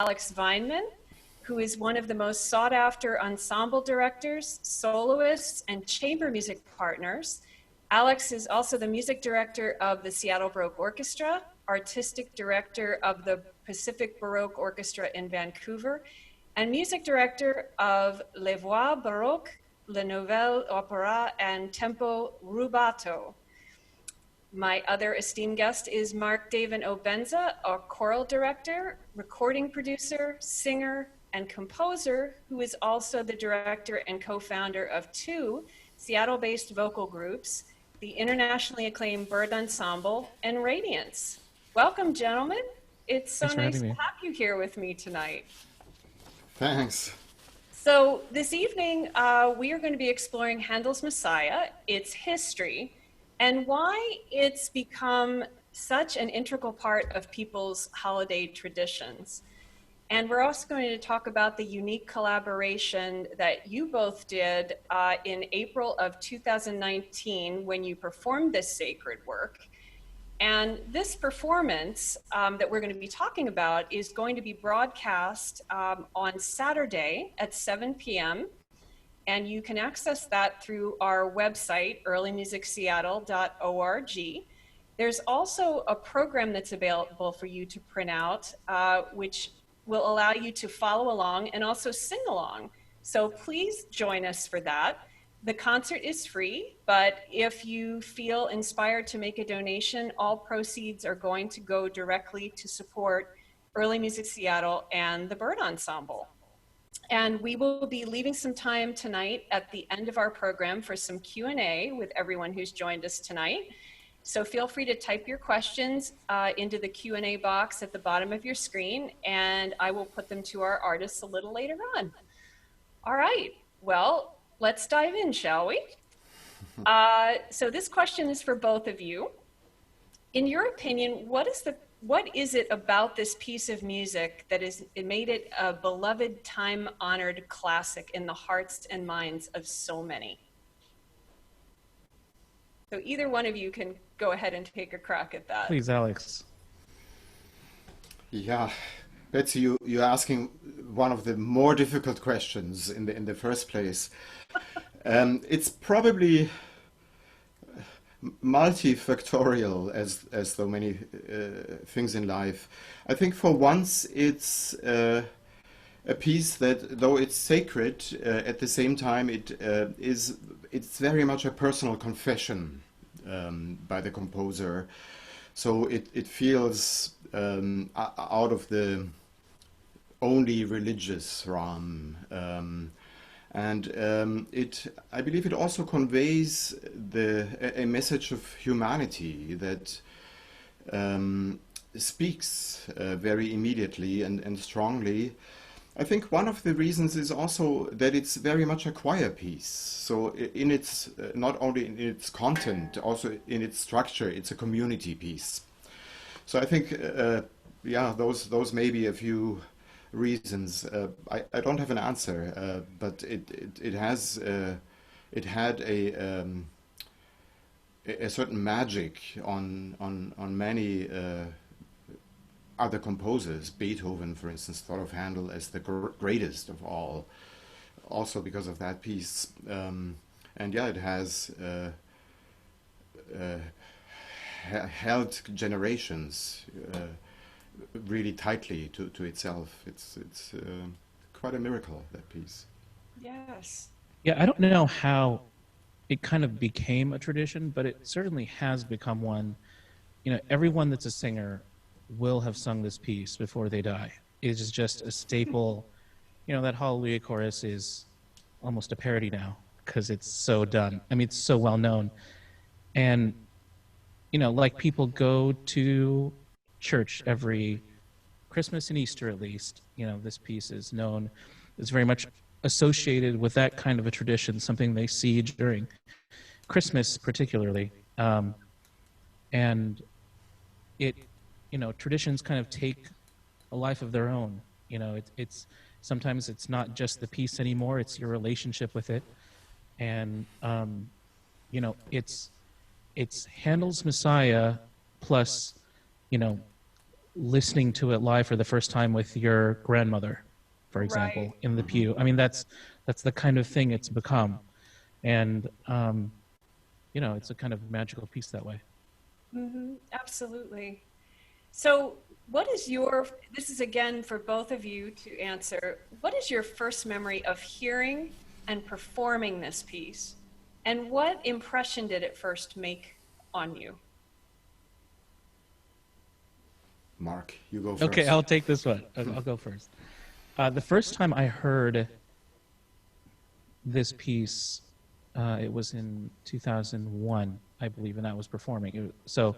Alex Weimann, who is one of the most sought-after ensemble directors, soloists, and chamber music partners. Alex is also the music director of the Seattle Baroque Orchestra, artistic director of the Pacific Baroque Orchestra in Vancouver, and music director of Les Voix Baroque, La Nouvelle Opera, and Tempo Rubato. My other esteemed guest is Markdavin Obenza, a choral director, recording producer, singer, and composer, who is also the director and co-founder of two Seattle-based vocal groups, the internationally acclaimed Byrd Ensemble and Radiance. Welcome, gentlemen. It's so nice to have you here with me tonight. Thanks. So this evening, we are going to be exploring Handel's Messiah, its history, and why it's become such an integral part of people's holiday traditions. And we're also going to talk about the unique collaboration that you both did in April of 2019 when you performed this sacred work. And this performance that we're going to be talking about is going to be broadcast on Saturday at 7 p.m. And you can access that through our website, earlymusicseattle.org. There's also a program that's available for you to print out, which will allow you to follow along and also sing along. So please join us for that. The concert is free, but if you feel inspired to make a donation, all proceeds are going to go directly to support Early Music Seattle and the Byrd Ensemble. And we will be leaving some time tonight at the end of our program for some Q&A with everyone who's joined us tonight. So feel free to type your questions into the Q&A box at the bottom of your screen, and I will put them to our artists a little later on. All right, well, let's dive in, shall we? So this question is for both of you. In your opinion, what is it about this piece of music that it made it a beloved, time-honored classic in the hearts and minds of so many? So either one of you can go ahead and take a crack at that. Please, Alex. Yeah, Betsy, you're asking one of the more difficult questions in the first place. It's probably multifactorial, as so many things in life. I think for once it's a piece that, though it's sacred, at the same time it's very much a personal confession by the composer. So it feels out of the only religious realm. I believe it also conveys a message of humanity that speaks very immediately and strongly. I think one of the reasons is also that it's very much a choir piece. So in its, not only in its content, also in its structure, it's a community piece. So I think, yeah, those may be a few reasons. I don't have an answer, but it had a certain magic on many other composers. Beethoven, for instance, thought of Handel as the greatest of all, also because of that piece. And yeah, it has held generations really tightly to itself. It's quite a miracle, that piece. Yes. Yeah, I don't know how it kind of became a tradition, but it certainly has become one. You know, everyone that's a singer will have sung this piece before they die. It is just a staple. You know, that Hallelujah chorus is almost a parody now because it's so done. I mean, it's so well known. And, you know, like people go to church every Christmas and Easter, at least, you know, this piece is known. It's very much associated with that kind of a tradition, something they see during Christmas particularly. And it, you know, traditions kind of take a life of their own. You know, it's sometimes it's not just the piece anymore, it's your relationship with it. And, you know, it's Handel's Messiah plus, you know, listening to it live for the first time with your grandmother, for example, Right. in the pew. I mean, that's the kind of thing it's become, and you know, it's a kind of magical piece that way. Absolutely. So, what is your, this is again for both of you to answer, what is your first memory of hearing and performing this piece? And what impression did it first make on you? Mark, you go Okay, first. I'll take this one. I'll go first. The first time I heard this piece, it was in 2001, I believe, and I was performing. So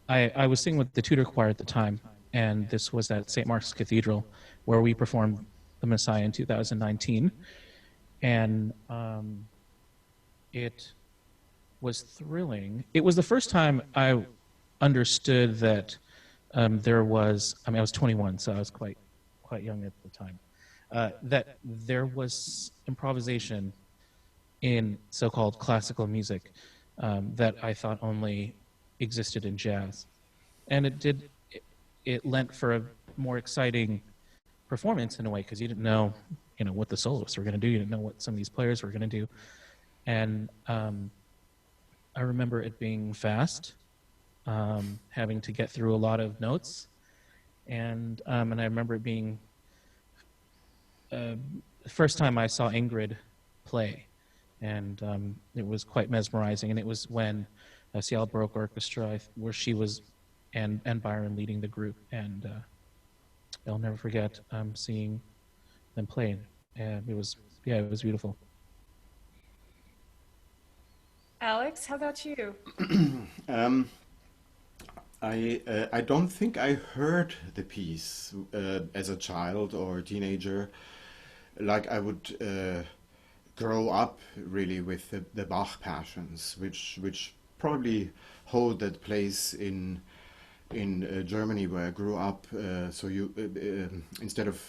I was singing with the Tudor choir at the time, and this was at St. Mark's Cathedral, where we performed the Messiah in 2019. And it was thrilling. It was the first time I understood that there was, I mean, I was 21, so I was quite young at the time, that there was improvisation in so-called classical music that I thought only existed in jazz. And it lent for a more exciting performance in a way, because you didn't know, you know, what the soloists were going to do. You didn't know what some of these players were going to do. And I remember it being fast, having to get through a lot of notes. And I remember it being the first time I saw Ingrid play. And it was quite mesmerizing. And it was when Seattle Baroque Orchestra, where she was, and Byron leading the group. And I'll never forget seeing them play. And it was beautiful. Alex, how about you? I don't think I heard the piece as a child or teenager. Like I would grow up really with the Bach Passions, which probably hold that place in Germany where I grew up. So you instead of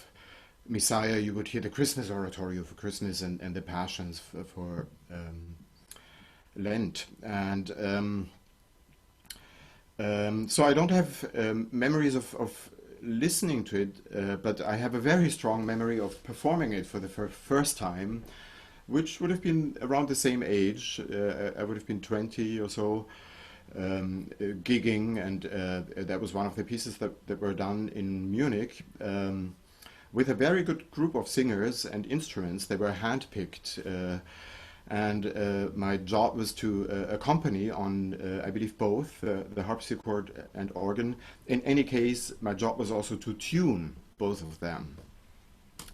Messiah, you would hear the Christmas oratorio for Christmas and the Passions for Lent. And so I don't have memories of listening to it, but I have a very strong memory of performing it for the first time, which would have been around the same age. I would have been 20 or so, gigging, and that was one of the pieces that were done in Munich with a very good group of singers and instruments. They were handpicked. And my job was to accompany on, I believe, both the harpsichord and organ. In any case, my job was also to tune both of them.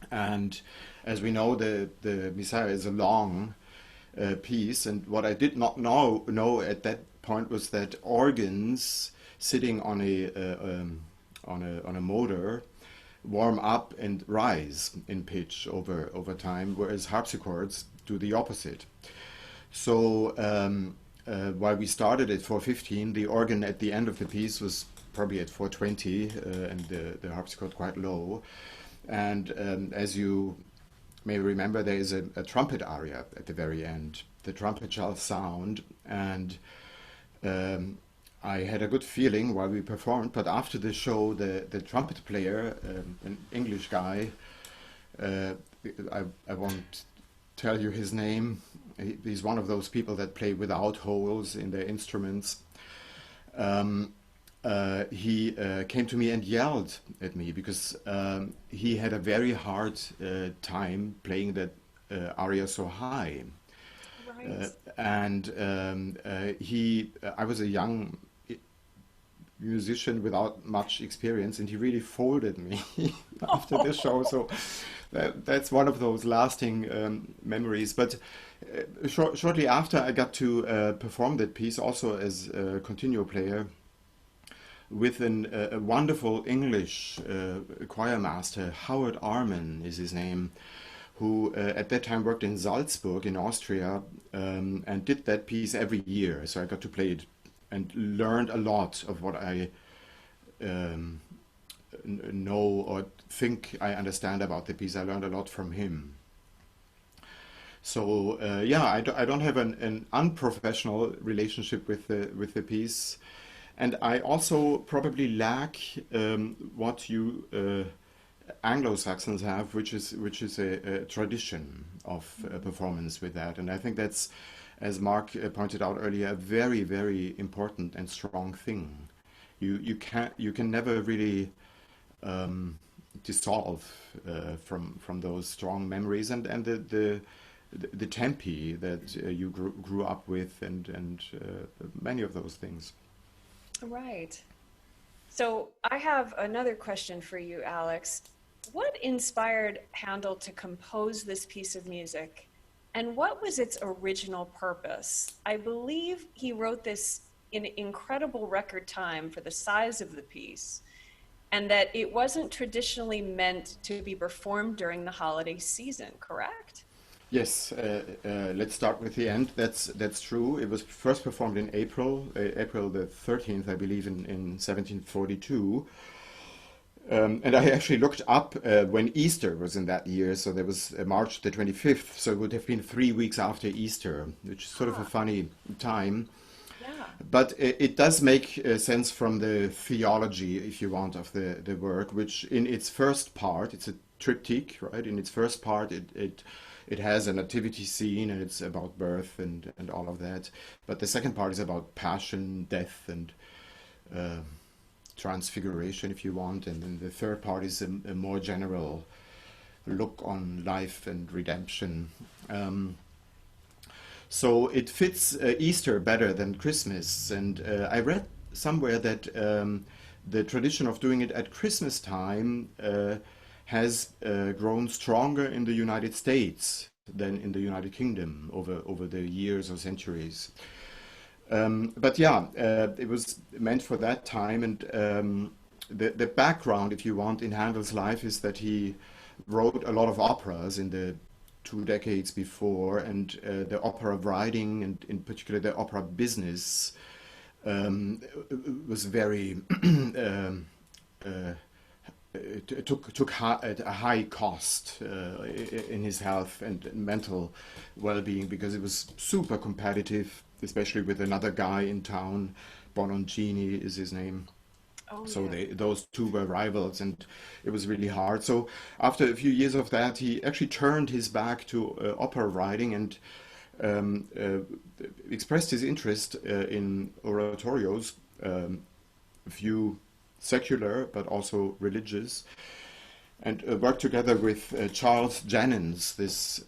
And as we know, the Messiah is a long piece, and what I did not know at that point was that organs sitting on a motor warm up and rise in pitch over time, whereas harpsichords do the opposite. So while we started at 4:15, the organ at the end of the piece was probably at 4:20, and the harpsichord quite low. And as you may remember, there is a trumpet aria at the very end. The trumpet shall sound, and I had a good feeling while we performed, but after the show, the trumpet player, an English guy, I won't tell you his name. He's one of those people that play without holes in their instruments. He came to me and yelled at me because he had a very hard time playing that aria so high. Right. And I was a young musician without much experience, and he really folded me after the show. So that's one of those lasting memories. But shortly after, I got to perform that piece also as a continuo player with a wonderful English choir master. Howard Arman is his name, who at that time worked in Salzburg in Austria, and did that piece every year. So I got to play it and learned a lot of what I know or think I understand about the piece. I learned a lot from him. So I don't have an unprofessional relationship with the piece. And I also probably lack what you Anglo-Saxons have, which is a tradition of performance with that. And I think that's, as Mark pointed out earlier, a very, very important and strong thing. You can never really dissolve from those strong memories and the tempi that you grew up with and many of those things. Right. So I have another question for you, Alex. What inspired Handel to compose this piece of music, and what was its original purpose? I believe he wrote this in incredible record time for the size of the piece, and that it wasn't traditionally meant to be performed during the holiday season, correct? Yes, let's start with the end. That's true. It was first performed in April the 13th, I believe, in 1742. And I actually looked up when Easter was in that year, so there was March the 25th, so it would have been 3 weeks after Easter, which is sort of a funny time. Yeah. But it does make sense from the theology, if you want, of the work, which in its first part, it's a triptych, right? In its first part, it has a nativity scene and it's about birth and all of that. But the second part is about passion, death, and transfiguration, if you want. And then the third part is a more general look on life and redemption. So it fits Easter better than Christmas. And I read somewhere that the tradition of doing it at Christmas time has grown stronger in the United States than in the United Kingdom over the years or centuries. But yeah, it was meant for that time. And the background, if you want, in Handel's life is that he wrote a lot of operas in the 2 decades before, and the opera writing, and in particular the opera business, was very took a high cost in his health and mental well-being, because it was super competitive, especially with another guy in town. Bononcini is his name. Oh, So yeah. those two were rivals, and it was really hard. So after a few years of that, he actually turned his back to opera writing and expressed his interest in oratorios, a few secular but also religious, and worked together with Charles Jennens, this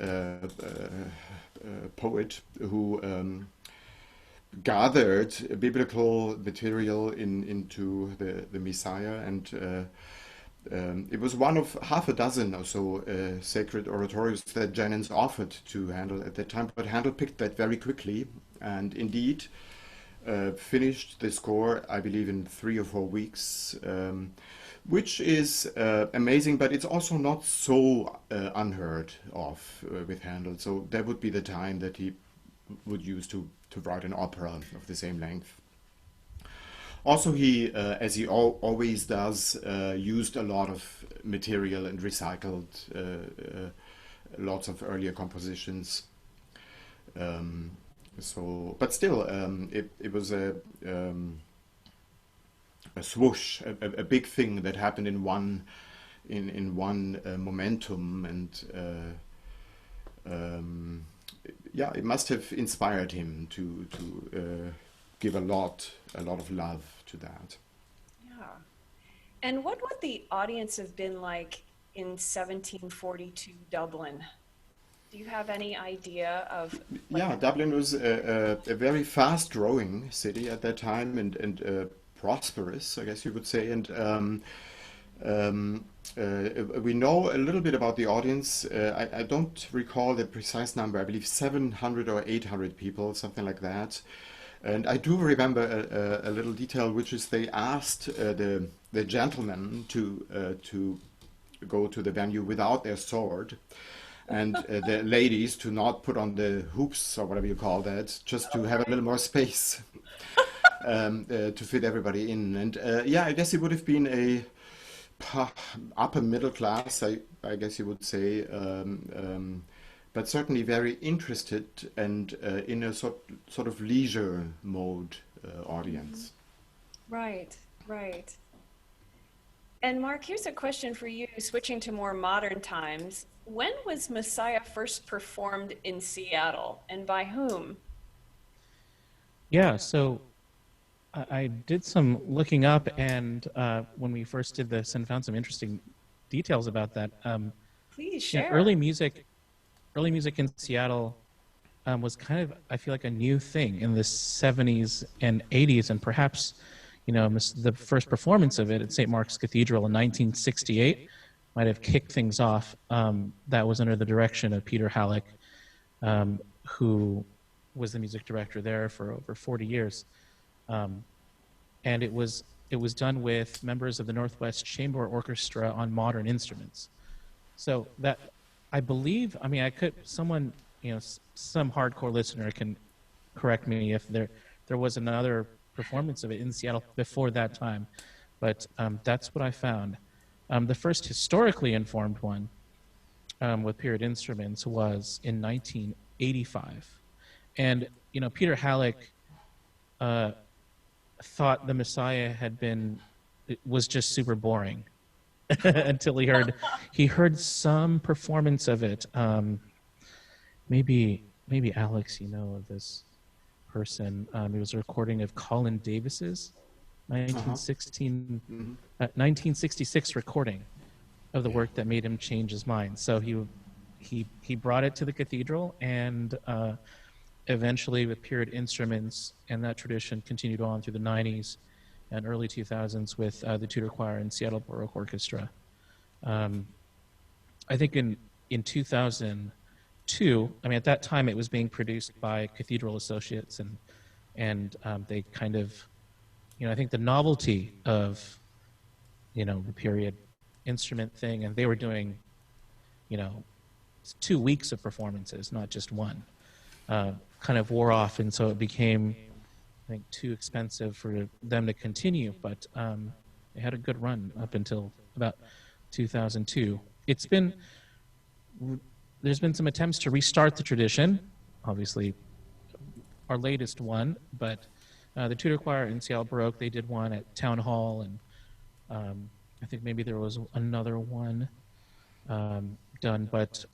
poet who gathered biblical material into the Messiah, and it was one of half a dozen or so sacred oratorios that Jennens offered to Handel at that time. But Handel picked that very quickly, and indeed finished the score, I believe, in 3 or 4 weeks, which is amazing. But it's also not so unheard of with Handel. So that would be the time that he would use to write an opera of the same length. Also, he, as he always does, used a lot of material and recycled lots of earlier compositions. But still, it was a swoosh, a big thing that happened in one momentum, and yeah, it must have inspired him to give a lot of love to that. Yeah. And what would the audience have been like in 1742 Dublin? Do you have any idea of like Yeah, Dublin was a very fast-growing city at that time, and prosperous, I guess you would say. And we know a little bit about the audience. I don't recall the precise number. I believe 700 or 800 people, something like that. And I do remember a little detail, which is they asked the gentlemen to go to the venue without their sword, and the ladies to not put on the hoops or whatever you call that, just to have a little more space to fit everybody in. And yeah, I guess it would have been a upper middle class, I guess you would say, but certainly very interested and in a sort of leisure mode audience. Right, right. And Mark, here's a question for you, switching to more modern times. When was Messiah first performed in Seattle, and by whom? Yeah, so I did some looking up, and when we first did this, and found some interesting details about that. Please You know, share. early music in Seattle was kind of, I feel like, a new thing in the 70s and 80s, and perhaps, you know, the first performance of it at St. Mark's Cathedral in 1968 might have kicked things off. That was under the direction of Peter Halleck, who was the music director there for over 40 years. Um, and it was done with members of the Northwest Chamber Orchestra on modern instruments. So that, I believe, I mean, I could, someone, you know, some hardcore listener can correct me if there was another performance of it in Seattle before that time, but that's what I found. The first historically informed one with period instruments was in 1985, and you know, Peter Halleck uh, thought the Messiah was just super boring until he heard some performance of it. Maybe Alex, you know of this person. It was a recording of Colin Davis's 1916, 1966 recording of the work that made him change his mind. So he brought it to the cathedral, and eventually with period instruments, and that tradition continued on through the 90s and early 2000s with the Tudor Choir and Seattle Baroque Orchestra. I think in 2002, I mean, at that time it was being produced by Cathedral Associates, and they kind of, you know, I think the novelty of, you know, the period instrument thing, and they were doing, you know, 2 weeks of performances, not just one, kind of wore off, and so it became, I think, too expensive for them to continue. But they had a good run up until about 2002. There's been some attempts to restart the tradition, obviously our latest one, but the Tudor Choir in Seattle Baroque, they did one at Town Hall, and I think maybe there was another one done, but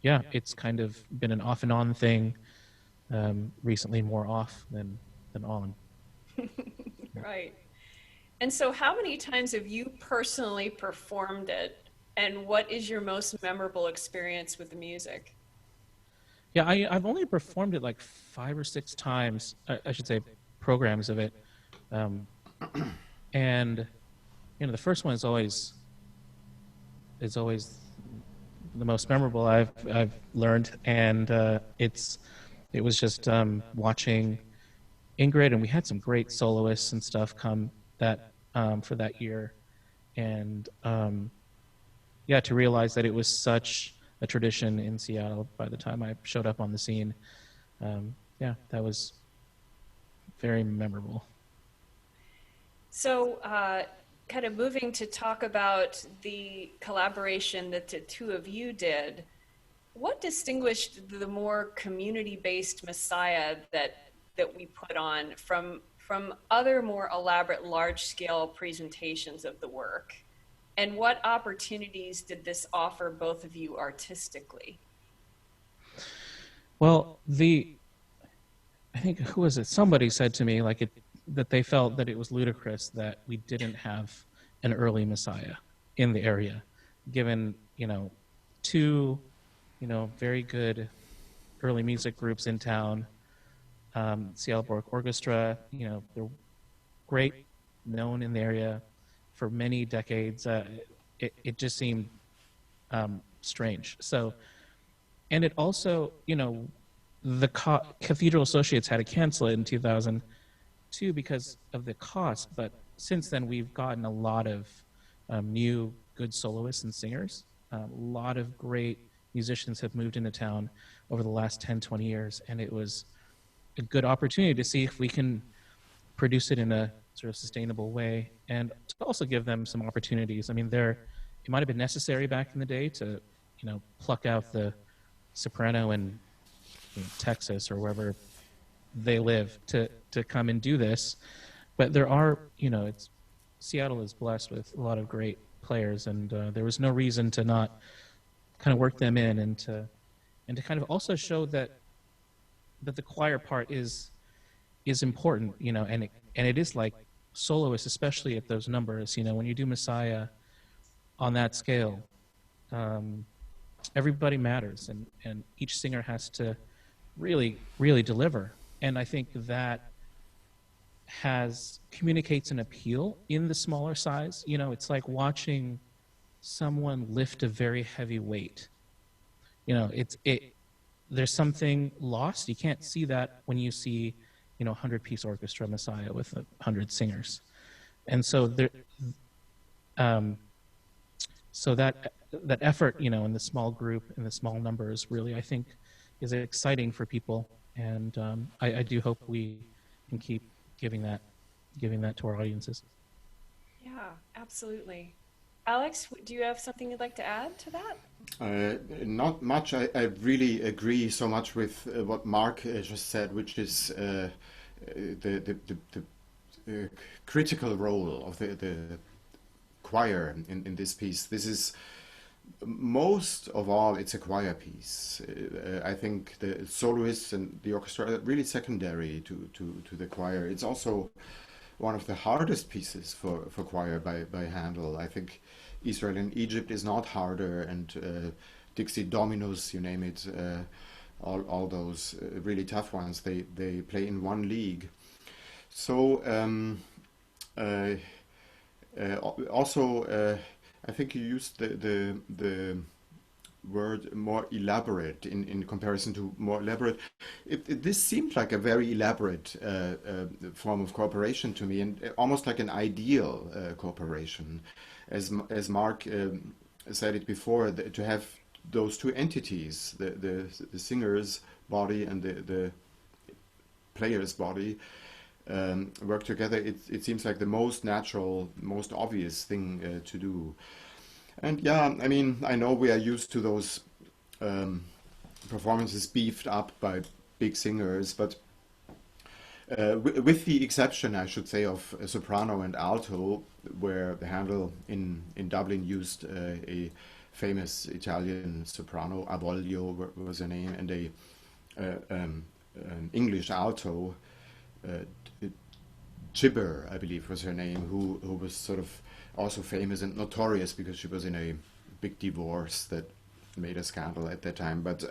yeah, it's kind of been an off and on thing. Recently more off than on. Right. And so, how many times have you personally performed it? And what is your most memorable experience with the music? Yeah, I've only performed it like 5 or 6 times, I should say, programs of it. And you know, the first one is always the most memorable I've learned, and it was just watching Ingrid, and we had some great soloists and stuff come that for that year, and yeah, to realize that it was such a tradition in Seattle by the time I showed up on the scene, yeah, that was very memorable. So, kind of moving to talk about the collaboration that the two of you did, what distinguished the more community-based Messiah that we put on from other more elaborate, large-scale presentations of the work? And what opportunities did this offer both of you artistically? Well, I think, who was it? Somebody said to me that they felt that it was ludicrous that we didn't have an early Messiah in the area, given, you know, two, you know, very good early music groups in town. Seattle Baroque Orchestra, you know, they're great, known in the area for many decades. It just seemed strange. So, and it also, you know, the Cathedral Associates had to cancel it in 2002 because of the cost. But since then, we've gotten a lot of new good soloists and singers. A lot of great musicians have moved into town over the last 10, 20 years, and it was a good opportunity to see if we can produce it in a sort of sustainable way, and to also give them some opportunities. I mean, it might have been necessary back in the day to, you know, pluck out the soprano in, you know, Texas or wherever they live to come and do this. But there are, it's Seattle is blessed with a lot of great players, and there was no reason to not kind of work them in, and to kind of also show that the choir part is important, and it is like soloists, especially at those numbers. When you do Messiah on that scale, um, everybody matters, and each singer has to really, really deliver. And I think that communicates an appeal in the smaller size. It's like watching someone lift a very heavy weight. There's something lost. You can't see that when you see, 100-piece orchestra Messiah with 100 singers. And so um, so that effort, in the small group, in the small numbers, really, I think, is exciting for people. And I do hope we can keep giving that to our audiences. Yeah, absolutely. Alex, do you have something you'd like to add to that? Not much. I really agree so much with what Mark just said, which is the critical role of the choir in this piece. This is most of all, it's a choir piece. I think the soloists and the orchestra are really secondary to the choir. It's also one of the hardest pieces for choir by Handel. I think Israel and Egypt is not harder, and Dixie Dominus, you name it, all those really tough ones, they play in one league. So also, I think you used the word more elaborate in comparison to more elaborate. This seemed like a very elaborate form of cooperation to me, and almost like an ideal cooperation. As Mark said it before, to have those two entities, the singer's body and the player's body, work together. It seems like the most natural, most obvious thing to do. And yeah, I mean, I know we are used to those performances beefed up by big singers, but with the exception, I should say, of soprano and alto, where the Handel in Dublin used a famous Italian soprano, Avoglio was her name, and an English alto, Chibber, I believe was her name, who was sort of also famous and notorious because she was in a big divorce that made a scandal at that time. But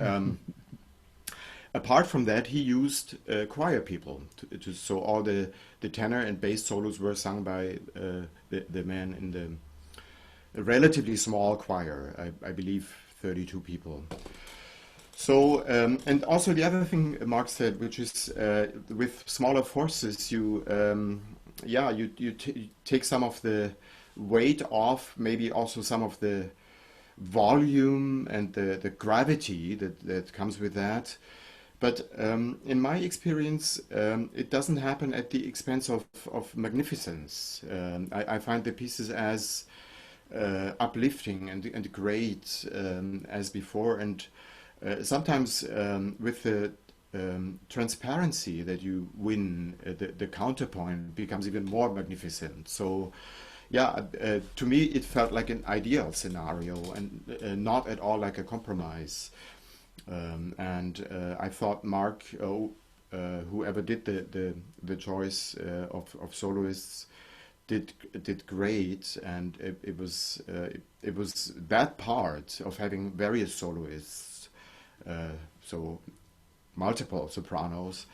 apart from that, he used choir people so all the tenor and bass solos were sung by the men in the relatively small choir, I believe 32 people. So, and also the other thing Mark said, which is with smaller forces, you take some of the weight off, maybe also some of the volume and the gravity that comes with that. But in my experience, it doesn't happen at the expense of magnificence. I find the pieces as uplifting and great as before, and sometimes with the transparency that you win, the counterpoint becomes even more magnificent. So, yeah, to me it felt like an ideal scenario and not at all like a compromise. And I thought Mark, whoever did the choice of soloists, did great, and it was that part of having various soloists, so multiple sopranos,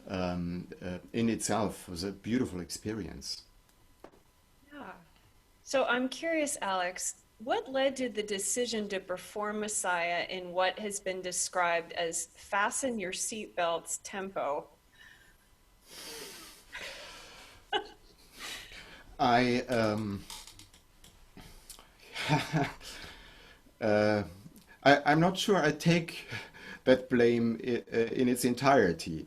in itself was a beautiful experience. Yeah. So I'm curious, Alex, what led to the decision to perform Messiah in what has been described as fasten your seatbelts tempo? I uh, I'm not sure I take that blame in its entirety.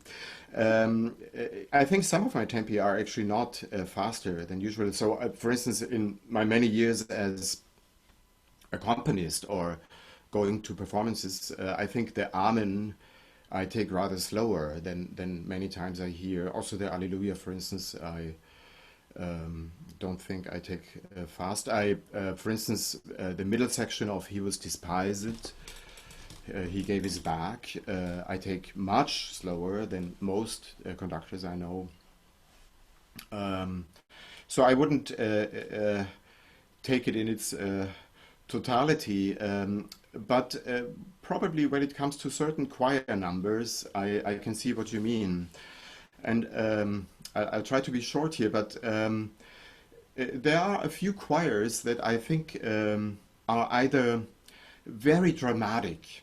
I think some of my tempi are actually not faster than usual. So, for instance, in my many years as accompanist or going to performances, I think the Amen I take rather slower than many times I hear. Also the Alleluia, for instance, Don't think I take fast. For instance, the middle section of He Was Despised, he gave his back. I take much slower than most conductors I know. So I wouldn't take it in its totality, but probably when it comes to certain choir numbers, I can see what you mean. And I'll try to be short here, but there are a few choirs that I think are either very dramatic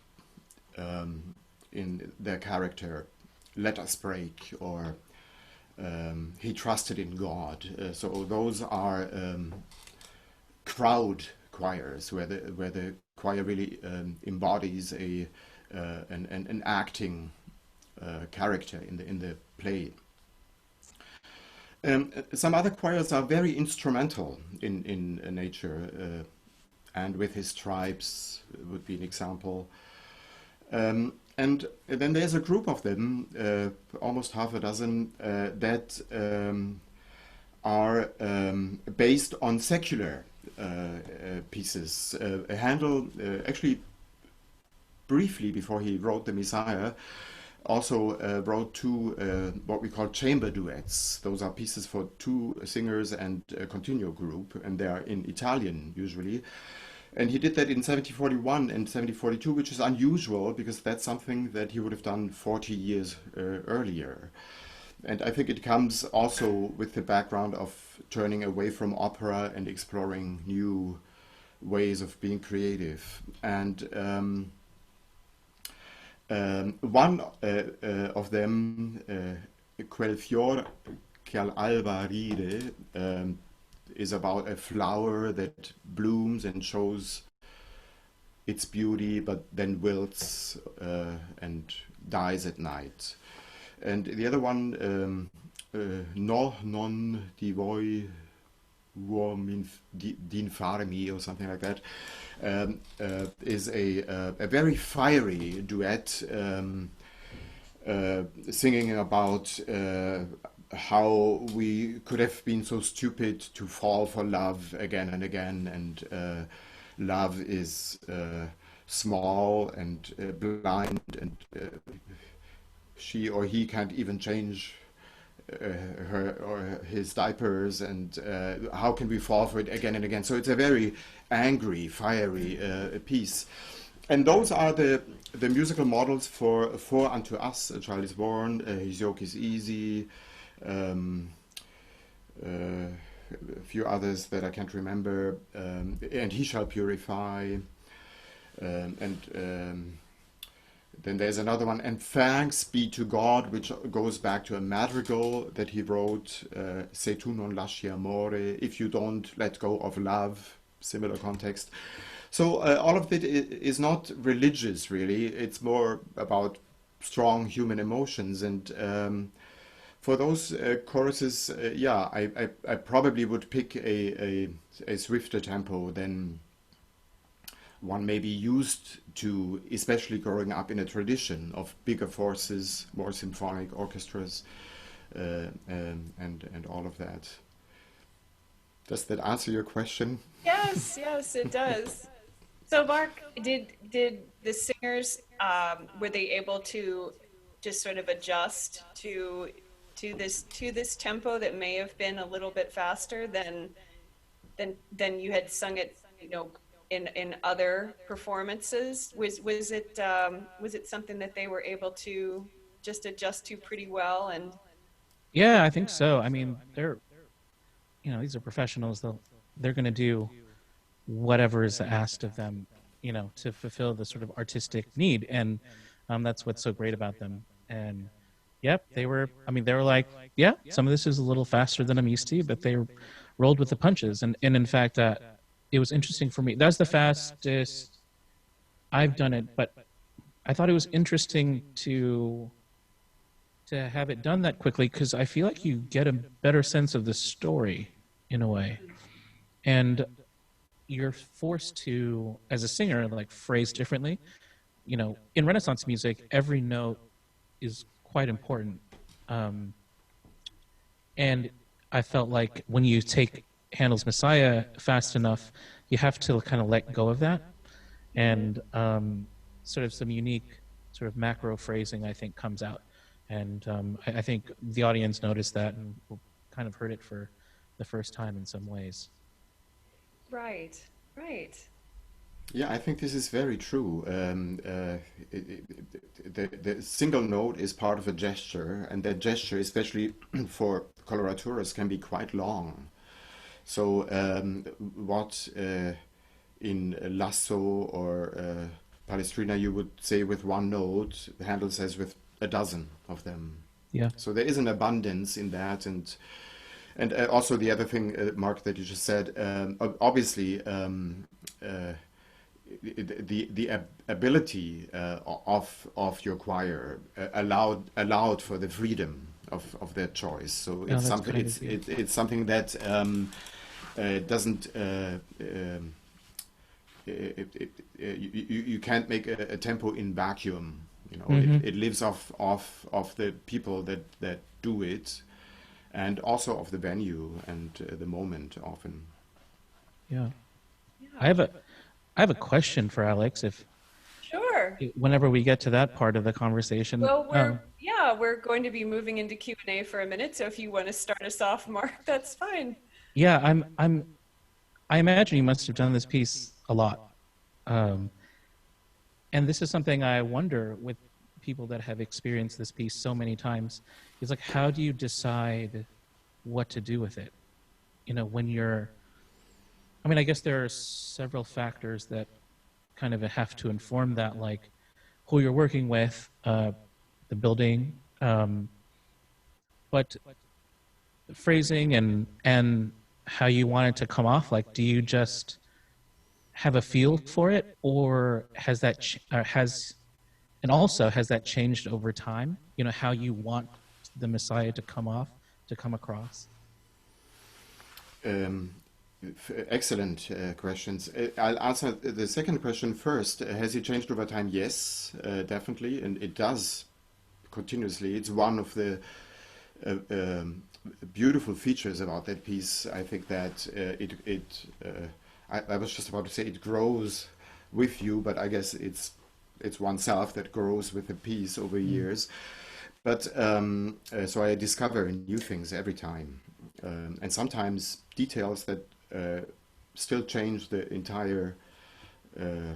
in their character, Let Us Break, or He Trusted in God. So those are crowd choirs where the choir really embodies an acting character in the play. Some other choirs are very instrumental in nature, and With His Stripes would be an example. And then there's a group of them, almost half a dozen, that are based on secular pieces. Handel, actually, briefly before he wrote the Messiah, also wrote two what we call chamber duets. Those are pieces for two singers and a continuo group, and they are in Italian usually. And he did that in 1741 and 1742, which is unusual because that's something that he would have done 40 years earlier. And I think it comes also with the background of turning away from opera and exploring new ways of being creative. And one of them, Quel fior che all'alba ride, is about a flower that blooms and shows its beauty, but then wilts and dies at night. And the other one, No non di voi uomin d'infarmi, or something like that, is a very fiery duet, singing about how we could have been so stupid to fall for love again and again, and love is small and blind, and she or he can't even change her or his diapers, and how can we fall for it again and again? So it's a very angry, fiery piece. And those are the musical models for Unto Us, A Child is Born, His Yoke is Easy, a few others that I can't remember, and He Shall Purify, then there's another one, And Thanks Be to God, which goes back to a madrigal that he wrote, Se tu non lasci amore, if you don't let go of love, similar context. So all of it is not religious, really. It's more about strong human emotions. And for those choruses, yeah, I probably would pick a swifter tempo than one may be used to, especially growing up in a tradition of bigger forces, more symphonic orchestras, and all of that. Does that answer your question? Yes, yes, it does. So, Mark, did the singers were they able to just sort of adjust to this tempo that may have been a little bit faster than you had sung it, you know, in other performances? Was it something that they were able to just adjust to pretty well? And Yeah, I think so. I mean, these are professionals. They're going to do whatever is asked of them, to fulfill the sort of artistic need, and that's what's so great about them. And yep, they were like, yeah, some of this is a little faster than I'm used to, but they rolled with the punches. And in fact, it was interesting for me. That's the fastest I've done it, but I thought it was interesting to have it done that quickly, because I feel like you get a better sense of the story in a way. And you're forced to, as a singer, like phrase differently. In Renaissance music, every note is quite important. And I felt like when you take Handel's Messiah fast enough, you have to kind of let go of that. And sort of some unique sort of macro phrasing, I think, comes out. And I think the audience noticed that and kind of heard it for the first time in some ways. Right, right. Yeah, I think this is very true. The single note is part of a gesture, and that gesture, especially for coloraturas, can be quite long. So, what in Lasso or Palestrina you would say with one note, Handel says with a dozen of them. Yeah. So there is an abundance in that, and also the other thing, Mark, that you just said, obviously. The ability of your choir allowed for the freedom of their choice. So Oh, it's that's something kind of you. it's something that doesn't you can't make a tempo in vacuum. You know, Mm-hmm. it lives off the people that do it, and also of the venue and the moment often. Yeah. I Yeah. have a I have a question for Alex. If Sure. whenever we get to that part of the conversation, Well, we're going to be moving into Q&A for a minute, so if you want to start us off, Mark, that's fine. yeah, I imagine you must have done this piece a lot. Um, and this is something I wonder with people that have experienced this piece so many times is like, how do you decide what to do with it? You know, when you're, I mean, I guess there are several factors that kind of have to inform that, like who you're working with, the building, but phrasing and how you want it to come off. Like, do you just have a feel for it, or has that has and also has that changed over time? You know, how you want the Messiah to come off, to come across. Um, Excellent questions. I'll answer the second question first. Has it changed over time? Yes, definitely, and it does continuously. It's one of the beautiful features about that piece. I think that I was just about to say it grows with you, but I guess it's oneself that grows with the piece over Mm. years. But so I discover new things every time, and sometimes details that still change the entire uh,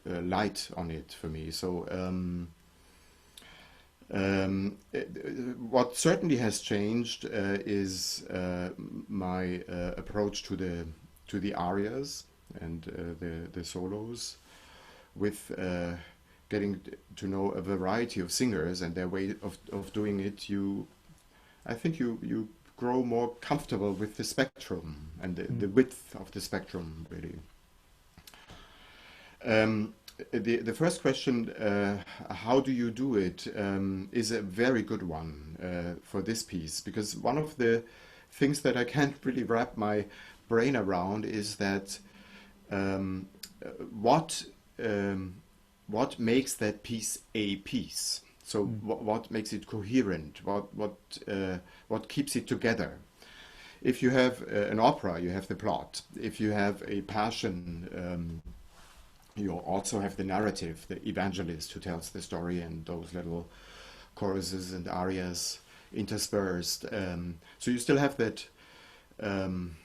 light on it for me. So what certainly has changed is my approach to the arias and the solos, with getting to know a variety of singers and their way of doing it. I think you grow more comfortable with the spectrum and Mm. the width of the spectrum, really. Um, the first question, how do you do it, is a very good one for this piece, because one of the things that I can't really wrap my brain around is that um, uh, what what makes that piece a piece. So Mm. what makes it coherent? What keeps it together? If you have an opera, you have the plot. If you have a passion, you also have the narrative, the evangelist who tells the story, and those little choruses and arias interspersed. So you still have that um,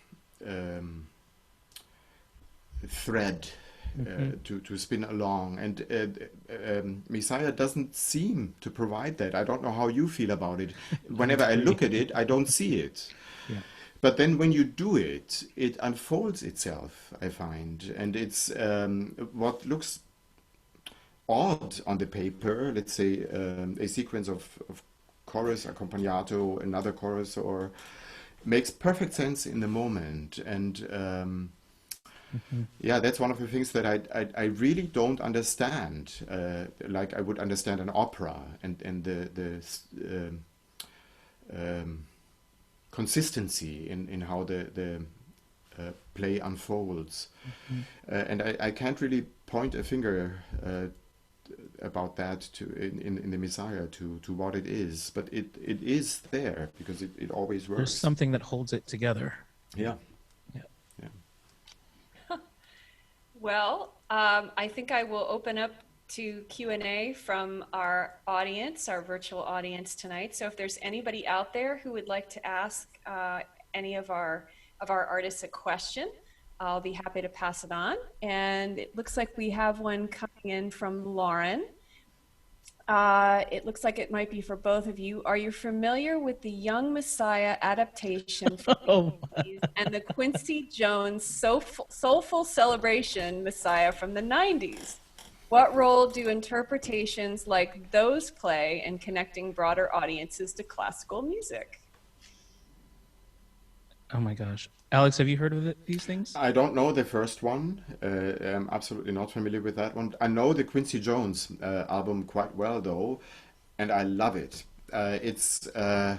um, thread Mm-hmm. to spin along, and Messiah doesn't seem to provide that. I don't know how you feel about it. I Whenever I agree. look at it, I don't see it. Yeah. But then when you do it, it unfolds itself, I find. And it's what looks odd on the paper, let's say a sequence of chorus, accompagnato, another chorus, or makes perfect sense in the moment. And Mm-hmm. yeah, that's one of the things that I really don't understand. Like I would understand an opera and um, um, consistency in how the play unfolds. Mm-hmm. And I can't really point a finger about that in the Messiah to what it is, but it is there because it always works. There's something that holds it together. Yeah. Yeah. Yeah. Well, I think I will open up to Q&A from our audience, our virtual audience tonight. So if there's anybody out there who would like to ask any of our artists a question, I'll be happy to pass it on. And it looks like we have one coming in from Lauren. It looks like it might be for both of you. Are you familiar with the Young Messiah adaptation from the 80s and the Quincy Jones Soulful Celebration Messiah from the 90s? What role do interpretations like those play in connecting broader audiences to classical music? Oh my gosh. Alex, have you heard of these things? I don't know the first one. I'm absolutely not familiar with that one. I know the Quincy Jones album quite well, though, and I love it. Yeah,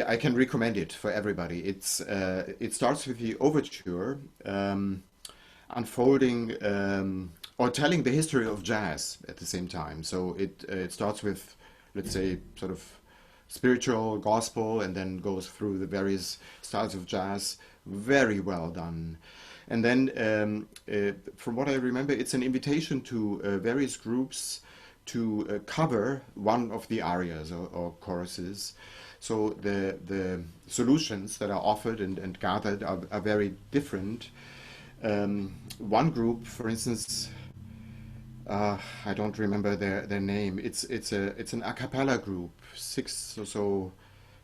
I can recommend it for everybody. It starts with the overture, unfolding or telling the history of jazz at the same time. So it starts with, let's say, sort of spiritual gospel, and then goes through the various styles of jazz. Very well done. And then, from what I remember, it's an invitation to various groups to cover one of the arias or choruses. So the solutions that are offered and gathered are very different. One group, for instance, I don't remember their name. It's an a cappella group, 6 or so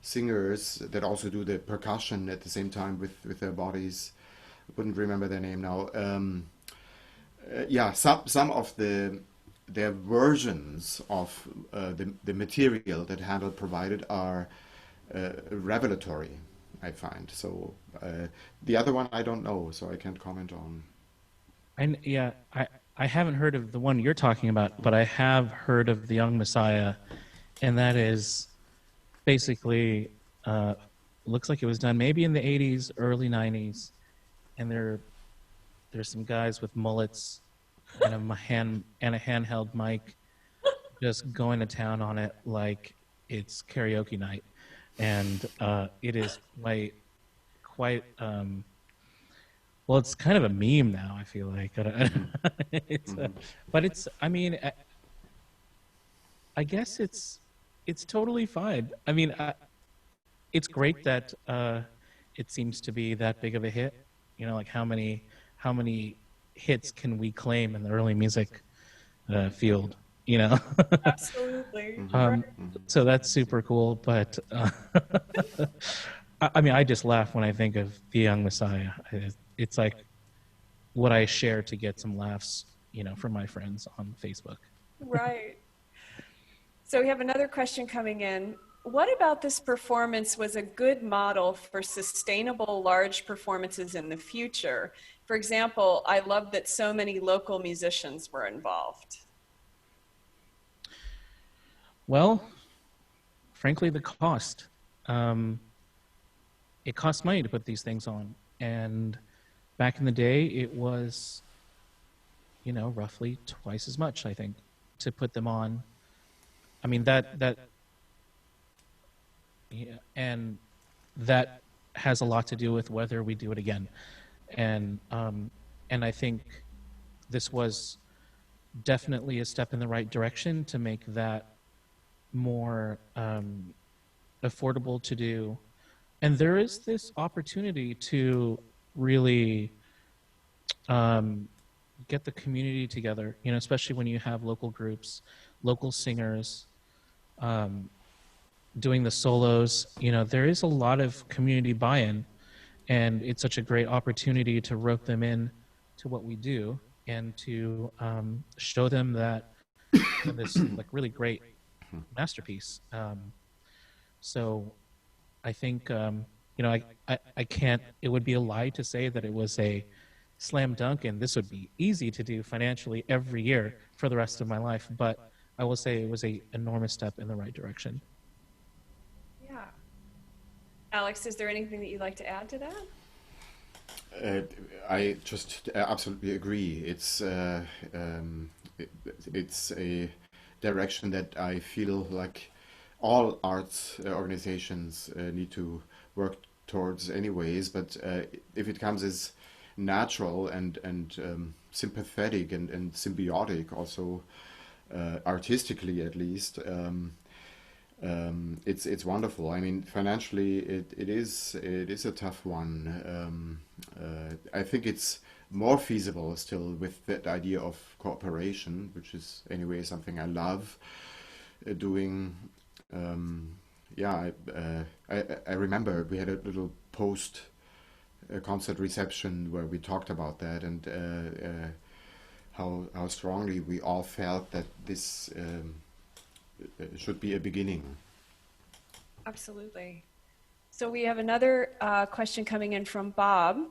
singers that also do the percussion at the same time with their bodies. I wouldn't remember their name now. Yeah, some of their versions of the material that Handel provided are revelatory, I find. So the other one I don't know, so I can't comment on. I haven't heard of the one you're talking about, but I have heard of the Young Messiah, and that is basically looks like it was done maybe in the 80s, early 90s, and there's some guys with mullets and a handheld mic just going to town on it like it's karaoke night, and it is quite well, it's kind of a meme now, I feel like. But it's, I mean, I guess it's totally fine. I mean, it's great that it seems to be that big of a hit. You know, like how many hits can we claim in the early music field? You know. Absolutely. So that's super cool. But I mean, I just laugh when I think of the Young Messiah. It's like what I share to get some laughs, you know, from my friends on Facebook. Right. So we have another question coming in. What about this performance was a good model for sustainable large performances in the future? For example, I love that so many local musicians were involved. Well, frankly, the cost. It costs money to put these things on, and back in the day, it was, you know, roughly twice as much, I think, to put them on. I mean, yeah, and that has a lot to do with whether we do it again. And I think this was definitely a step in the right direction to make that more affordable to do. And there is this opportunity to really get the community together, you know, especially when you have local groups, local singers, doing the solos. You know, there is a lot of community buy-in, and it's such a great opportunity to rope them in to what we do and to show them that this like really great masterpiece. So I think, you know, I can't, it would be a lie to say that it was a slam dunk and this would be easy to do financially every year for the rest of my life, but I will say it was an enormous step in the right direction. Yeah. Alex, is there anything that you'd like to add to that? I just absolutely agree. It, it's a direction that I feel like all arts organizations need to work towards, anyways. But if it comes as natural and sympathetic and symbiotic, also artistically at least. It's wonderful. I mean, financially, it is a tough one. I think it's more feasible still with that idea of cooperation, which is anyway something I love doing. Yeah, I remember we had a little post concert reception where we talked about that and how strongly we all felt that this should be a beginning. Absolutely. So we have another question coming in from Bob.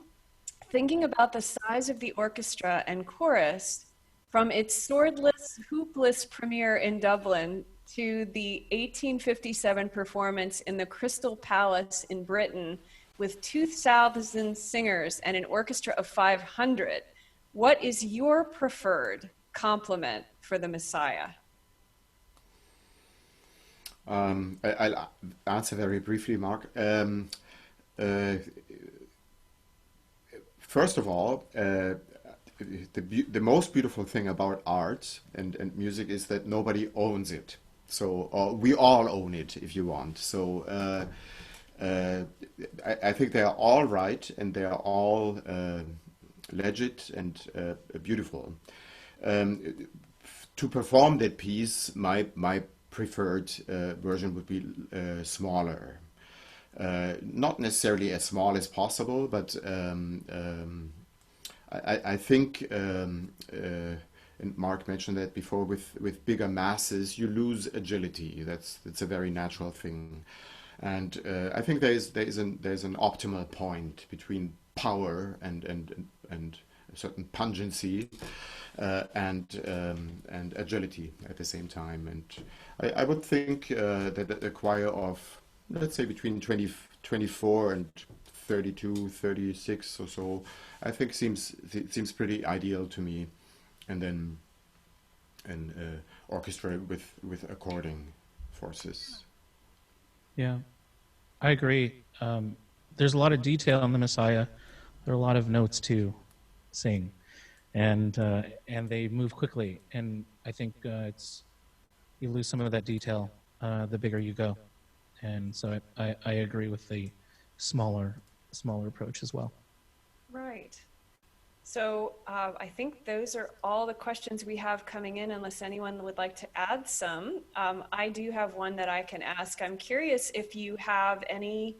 Thinking about the size of the orchestra and chorus, from its swordless, hoopless premiere in Dublin to the 1857 performance in the Crystal Palace in Britain with 2,000 singers and an orchestra of 500, what is your preferred complement for the Messiah? I'll answer very briefly, Mark. Uh, First of all, the most beautiful thing about art and music is that nobody owns it. So we all own it, if you want. So I think they are all right and they are all legit and beautiful. To perform that piece, my preferred version would be smaller. Not necessarily as small as possible, but I think, and Mark mentioned that before, with bigger masses, you lose agility. That's a very natural thing, and I think there's an optimal point between power and a certain pungency and agility at the same time. And I would think that a choir of, let's say, between 24 and 32, 36 or so, I think seems pretty ideal to me. And then an orchestra with according forces. Yeah, I agree. There's a lot of detail in the Messiah. There are a lot of notes to sing, and they move quickly. And I think you lose some of that detail the bigger you go. And so I agree with the smaller approach as well. Right. So I think those are all the questions we have coming in, unless anyone would like to add some. I do have one that I can ask. I'm curious if you have any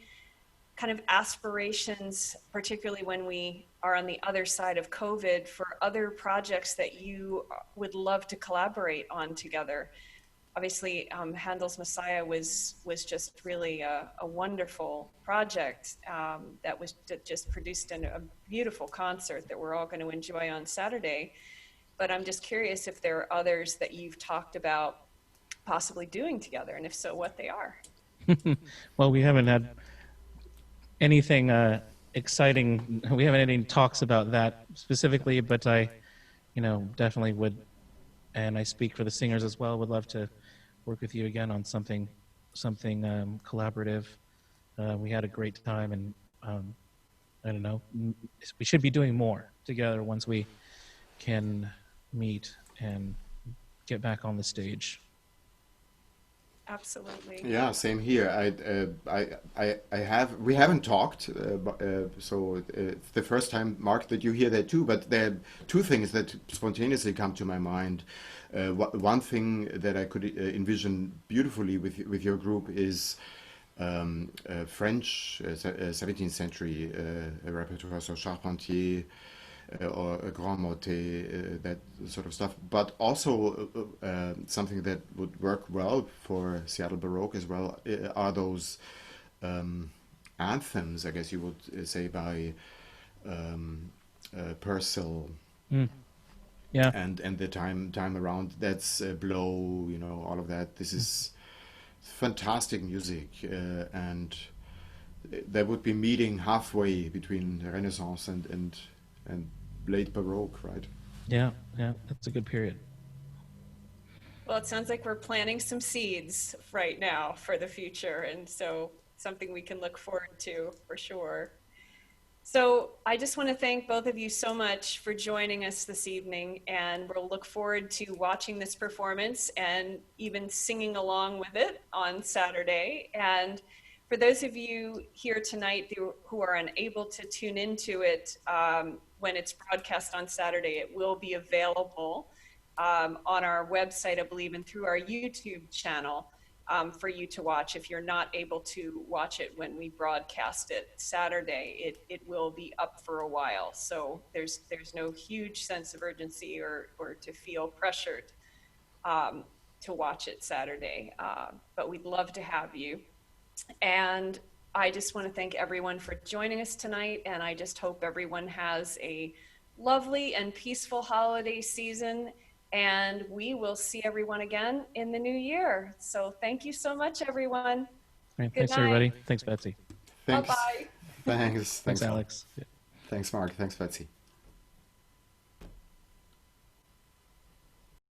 kind of aspirations, particularly when we are on the other side of COVID, for other projects that you would love to collaborate on together. Obviously, Handels Messiah was just really a wonderful project that just produced a beautiful concert that we're all going to enjoy on Saturday. But I'm just curious if there are others that you've talked about possibly doing together, and if so, what they are. Well, we haven't had anything exciting. We haven't had any talks about that specifically, but I, definitely would, and I speak for the singers as well, would love to work with you again on something collaborative. We had a great time, and I don't know, we should be doing more together once we can meet and get back on the stage. Absolutely. Yeah, same here. We haven't talked, so it's the first time, Mark, that you hear that too. But there are two things that spontaneously come to my mind. One thing that I could envision beautifully with your group is French 17th century repertoire, so Charpentier or Grand Motet, that sort of stuff. But also something that would work well for Seattle Baroque as well are those anthems, I guess you would say, by Purcell. Mm. Yeah. And the time around, that's Blow, all of that. This is fantastic music, and that would be meeting halfway between Renaissance and late Baroque, right? Yeah, yeah, that's a good period. Well, it sounds like we're planting some seeds right now for the future, and so something we can look forward to for sure. So I just want to thank both of you so much for joining us this evening, and we'll look forward to watching this performance and even singing along with it on Saturday. And for those of you here tonight who are unable to tune into it when it's broadcast on Saturday, it will be available on our website, I believe, and through our YouTube channel for you to watch. If you're not able to watch it when we broadcast it Saturday, it will be up for a while. So there's no huge sense of urgency or to feel pressured to watch it Saturday. But we'd love to have you. And I just want to thank everyone for joining us tonight. And I just hope everyone has a lovely and peaceful holiday season. And we will see everyone again in the new year. So thank you so much, everyone. Right, Good thanks, night. everybody. Thanks, Betsy. Thanks. Bye-bye. Thanks. Thanks, Alex. Thanks, Mark. Thanks, Betsy.